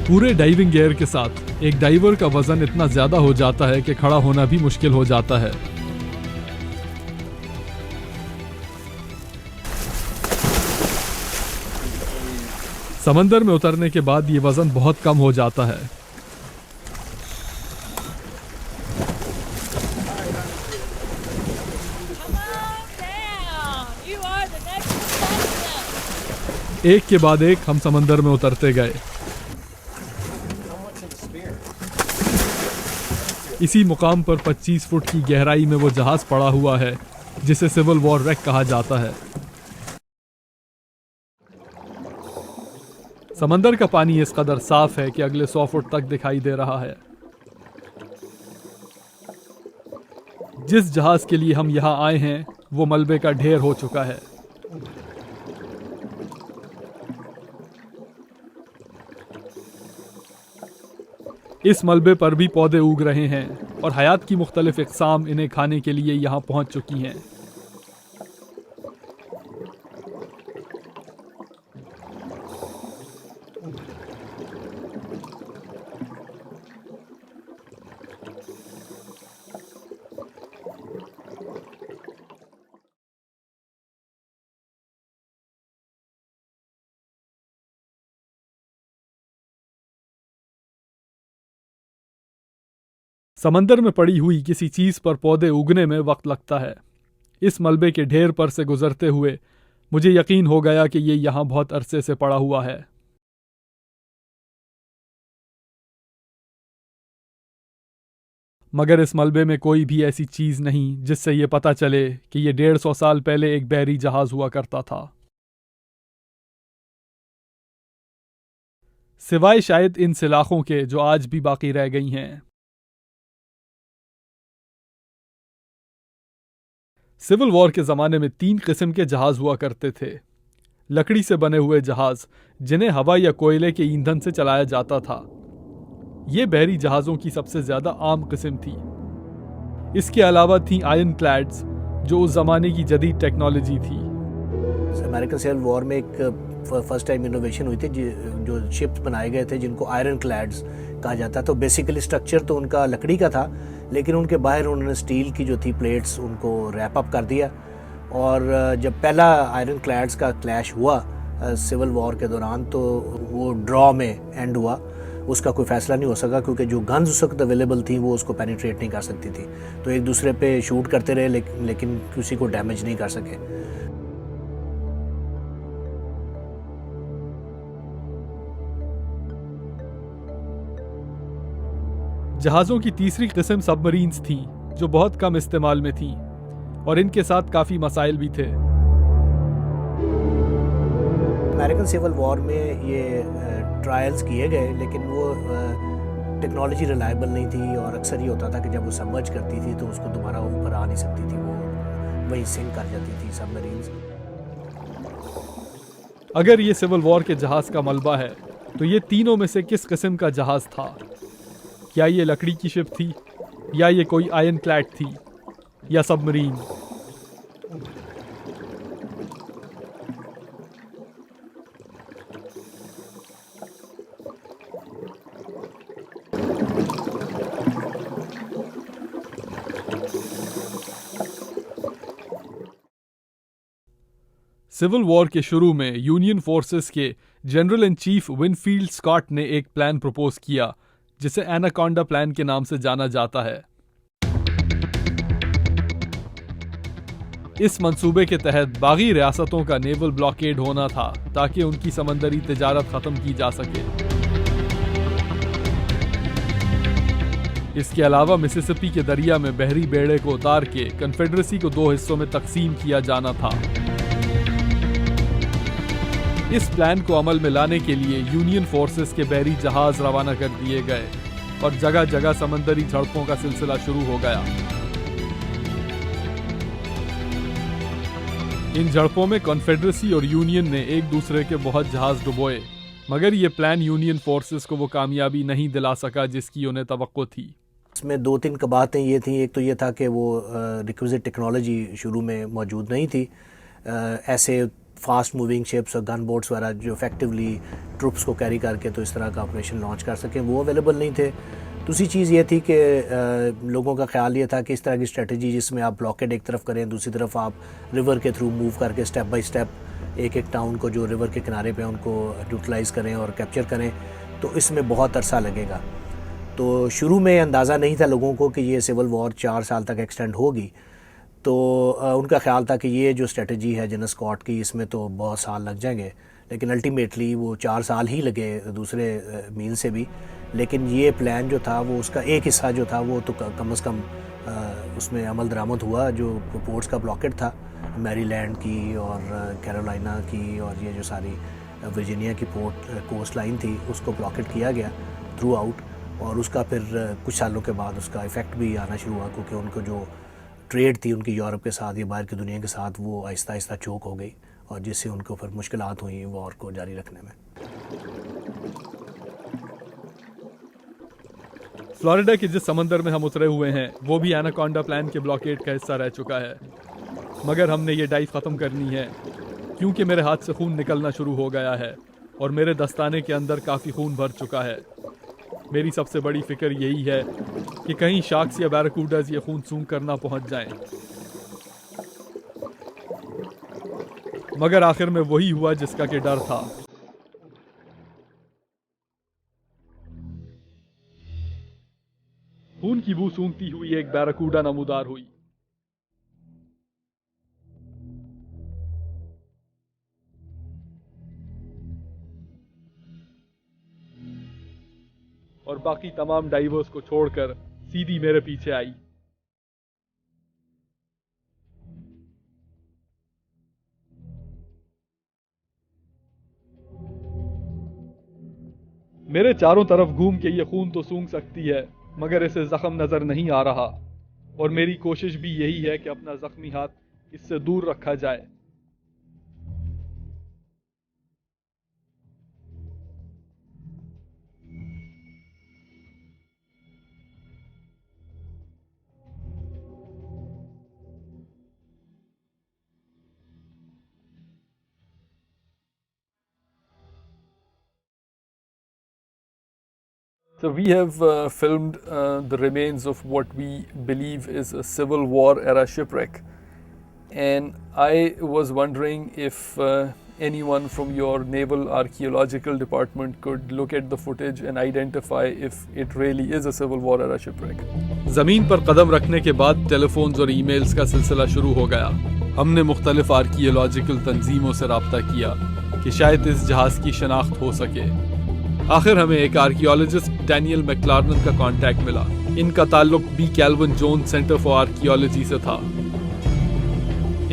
पूरे diving gear के साथ एक डाइवर का वजन इतना ज्यादा हो जाता है कि खड़ा होना भी मुश्किल हो जाता है। समंदर में उतरने के बाद ये वजन बहुत कम हो जाता है। एक के बाद एक हम समंदर में उतरते गए। इसी मुकाम पर 25 फुट की गहराई में वो जहाज पड़ा हुआ है जिसे सिविल वॉर रेक कहा जाता है। समंदर का पानी इस कदर साफ है कि अगले 100 फुट तक दिखाई दे रहा है। जिस जहाज के लिए हम यहां आए हैं वो मलबे का ढेर हो चुका है। इस मलबे पर भी पौधे उग रहे हैं और हयात की मुख्तलिफ इक़साम इन्हें खाने के लिए यहां पहुंच चुकी हैं। समंदर में पड़ी हुई किसी चीज पर पौधे उगने में वक्त लगता है। इस मलबे के ढेर पर से गुजरते हुए मुझे यकीन हो गया कि ये यहां बहुत अरसे से पड़ा हुआ है। मगर इस मलबे में कोई भी ऐसी चीज नहीं जिससे ये पता चले कि ये 150 साल पहले एक बहरी जहाज हुआ करता था, सिवाय शायद इन सिलाखों के जो आज भी बाकी रह गई हैं। सिविल वॉर के ज़माने में 3 किस्म के जहाज़ हुआ करते थे। लकड़ी से बने हुए जहाज़ जिन्हें हवा या कोयले के ईंधन से चलाया जाता था। ये बहरी जहाज़ों की सबसे ज़्यादा आम किस्म थी। इसके अलावा थी आयरन क्लैड्स जो उस ज़माने की जदीद टेक्नोलॉजी थी। अमेरिकन सिविल वॉर में एक फर्स्ट टाइम इनोवेशन हुई थी जो शिप्स बनाए गए थे जिनको आयरन क्लैड्स कहा जाता है। तो बेसिकली स्ट्रक्चर तो उनका लकड़ी का था, लेकिन उनके बाहर उन्होंने स्टील की जो थी प्लेट्स उनको रैप अप कर दिया। और जब पहला आयरन क्लैड्स का क्लैश हुआ सिविल वॉर के दौरान तो वो ड्रॉ में एंड हुआ। उसका कोई फैसला नहीं हो सका क्योंकि जो गन्स उस वक्त अवेलेबल थी वो उसको पेनिट्रेट नहीं कर सकती थी। तो एक दूसरे पे शूट करते रहे लेकिन किसी को डैमेज नहीं कर सके। जहाज़ों की तीसरी किस्म सबमरीन्स थी जो बहुत कम इस्तेमाल में थी और इनके साथ काफ़ी मसाइल भी थे। अमेरिकन सिविल वॉर में ये ट्रायल्स किए गए लेकिन वो टेक्नोलॉजी रिलायबल नहीं थी और अक्सर ये होता था कि जब वो सबमर्ज करती थी तो उसको दोबारा ऊपर आ नहीं सकती थी, वो वहीं सिंक कर जाती थी सबमरीन्स। अगर ये सिविल वॉर के जहाज़ का मलबा है तो ये तीनों में से किस किस्म का जहाज़ था? क्या ये लकड़ी की शिप थी, या ये कोई आयरन क्लैड थी, या सबमरीन? सिविल वॉर के शुरू में यूनियन फोर्सेस के general in chief Winfield Scott ने एक प्लान प्रपोज किया जिसे एनाकोंडा प्लान के नाम से जाना जाता है। इस मंसूबे के तहत बागी रियासतों का नेवल ब्लॉकेड होना था ताकि उनकी समंदरी तिजारत खत्म की जा सके। इसके अलावा मिसिसिपी के दरिया में बहरी बेड़े को उतार के कन्फेडरेसी को 2 हिस्सों में तकसीम किया जाना था। इस प्लान को अमल में लाने के लिए यूनियन फोर्सेस के बहरी जहाज रवाना कर दिए गए और जगह जगह समंदरी झड़पों का सिलसिला शुरू हो गया। इन झड़पों में कॉन्फेडरेसी और यूनियन ने एक दूसरे के बहुत जहाज डुबोए, मगर ये प्लान यूनियन फोर्सेस को वो कामयाबी नहीं दिला सका जिसकी उन्हें तवक्को थी। इसमें 2-3 कबातें ये थी। एक तो ये था कि वो रिक्विजिट टेक्नोलॉजी शुरू में मौजूद नहीं थी। ऐसे फास्ट मूविंग शिप्स और गन बोट्स वगैरह जो इफेक्टिवली ट्रुप्स को कैरी करके तो इस तरह का ऑपरेशन लॉन्च कर सकें, वो अवेलेबल नहीं थे। दूसरी चीज़ ये थी कि लोगों का ख्याल ये था कि इस तरह की स्ट्रेटजी जिसमें आप ब्लॉकेड एक तरफ करें, दूसरी तरफ आप रिवर के थ्रू मूव करके स्टेप बाय स्टेप एक एक टाउन को जो रिवर के किनारे पे उनको यूटिलाइज़ करें और कैप्चर करें, तो इसमें बहुत अरसा लगेगा। तो शुरू में अंदाज़ा नहीं था लोगों को कि ये सिविल वॉर 4 साल तक एक्सटेंड होगी। तो उनका ख्याल था कि ये जो स्ट्रेटजी है जनरल स्कॉट की, इसमें तो बहुत साल लग जाएंगे, लेकिन अल्टीमेटली वो 4 साल ही लगे दूसरे मील से भी। लेकिन ये प्लान जो था वो उसका एक हिस्सा जो था वो तो कम से कम उसमें अमल दरामद हुआ। जो पोर्ट्स का ब्लॉकेट था मैरीलैंड की और कैरोलिना की और ये जो सारी वर्जीनिया की पोर्ट कोस्ट लाइन थी, उसको ब्लॉकेट किया गया थ्रू आउट। और उसका फिर कुछ सालों के बाद उसका इफ़ेक्ट भी आना शुरू हुआ, क्योंकि उनको जो ट्रेड थी उनकी यूरोप के साथ या बाहर की दुनिया के साथ, वो आहिस्ता आहिस्ता चोक हो गई, और जिससे उनको फिर मुश्किलात हुई वॉर को जारी रखने में। फ्लोरिडा के जिस समंदर में हम उतरे हुए हैं वो भी एनाकोंडा प्लान के ब्लॉकेट का हिस्सा रह चुका है, मगर हमने ये डाइव ख़त्म करनी है क्योंकि मेरे हाथ से खून निकलना शुरू हो गया है और मेरे दस्ताने के अंदर काफ़ी खून भर चुका है। मेरी सबसे बड़ी फिक्र यही है कि कहीं शार्क्स या बैराकूडाज ये खून सूंघ कर ना पहुंच जाएं। मगर आखिर में वही हुआ जिसका कि डर था। खून की बू सूंघती हुई एक बैराकूडा नमूदार हुई। और बाकी तमाम डाइवर्स को छोड़कर सीधी मेरे पीछे आई। मेरे चारों तरफ घूम के ये खून तो सूंघ सकती है, मगर इसे जख्म नजर नहीं आ रहा, और मेरी कोशिश भी यही है कि अपना जख्मी हाथ इससे दूर रखा जाए। So we have filmed the remains of what we believe is a Civil War era shipwreck, and I was wondering if anyone from your Naval Archaeological Department could look at the footage and identify if it really is a Civil War era shipwreck. ज़मीन पर कदम रखने के बाद telephones और emails का सिलसिला शुरू हो गया। हमने मुख्तलिफ आर्कियोलॉजिकल तंजीमों से रब्ता किया कि शायद इस जहाज़ की शनाख्त हो सके। आखिर हमें एक आर्कियोलॉजिस्ट डैनियल मैक्लार्नन का कांटेक्ट मिला। इनका ताल्लुक B Calvin Jones center for archaeology से था।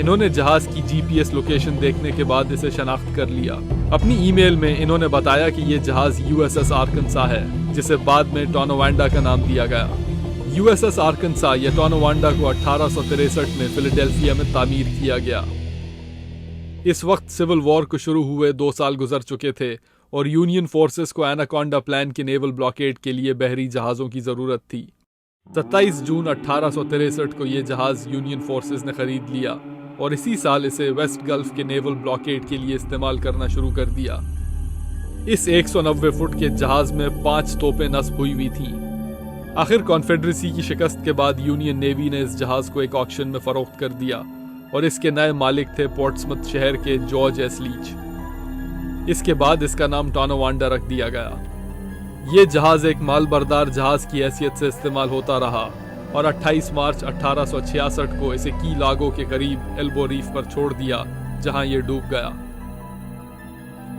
इन्होंने जहाज की जीपीएस लोकेशन देखने के बाद इसे शनाख्त कर लिया। अपनी ईमेल में इन्होंने बताया कि ये जहाज यूएसएस आर्कन्सा है, जिसे बाद में टोनोवांडा का नाम दिया गया। यूएसएस आर्कन्सा या टोनोवांडा को 1863 में फिलाडेल्फिया में तामीर किया गया। इस वक्त सिविल वॉर को शुरू हुए 2 साल गुजर चुके थे और यूनियन फोर्सेस को एनाकोंडा प्लान के नेवल ब्लॉकेड के लिए बहरी जहाज़ों की ज़रूरत थी। 27 जून 1863 को ये जहाज़ यूनियन फोर्सेस ने ख़रीद लिया और इसी साल इसे वेस्ट गल्फ के नेवल ब्लॉकेड के लिए इस्तेमाल करना शुरू कर दिया। इस 190 फुट के जहाज़ में 5 तोपें नस्ब हुई थीं। आखिर कॉन्फेडरेसी की शिकस्त के बाद यूनियन नेवी ने इस जहाज़ को एक ऑक्शन में फ़रोख्त कर दिया और इसके नए मालिक थे पोर्ट्समथ शहर के जॉर्ज एस लीच। इसके बाद इसका नाम टोनोवांडा रख दिया गया। ये जहाज़ एक मालबरदार जहाज़ की हैसियत से इस्तेमाल होता रहा और 28 मार्च 1866 को इसे की लागो के करीब एल्बो रीफ पर छोड़ दिया, जहां ये डूब गया।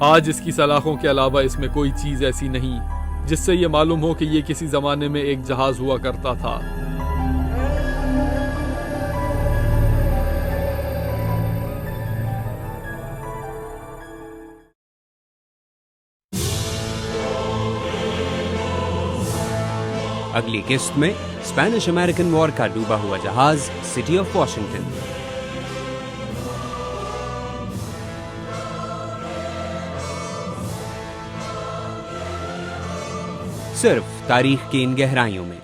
आज इसकी सलाखों के अलावा इसमें कोई चीज़ ऐसी नहीं जिससे ये मालूम हो कि ये किसी ज़माने में एक जहाज़ हुआ करता था। अगली किस्त में स्पेनिश अमेरिकन वॉर का डूबा हुआ जहाज सिटी ऑफ वॉशिंगटन। सिर्फ तारीख की इन गहराइयों में।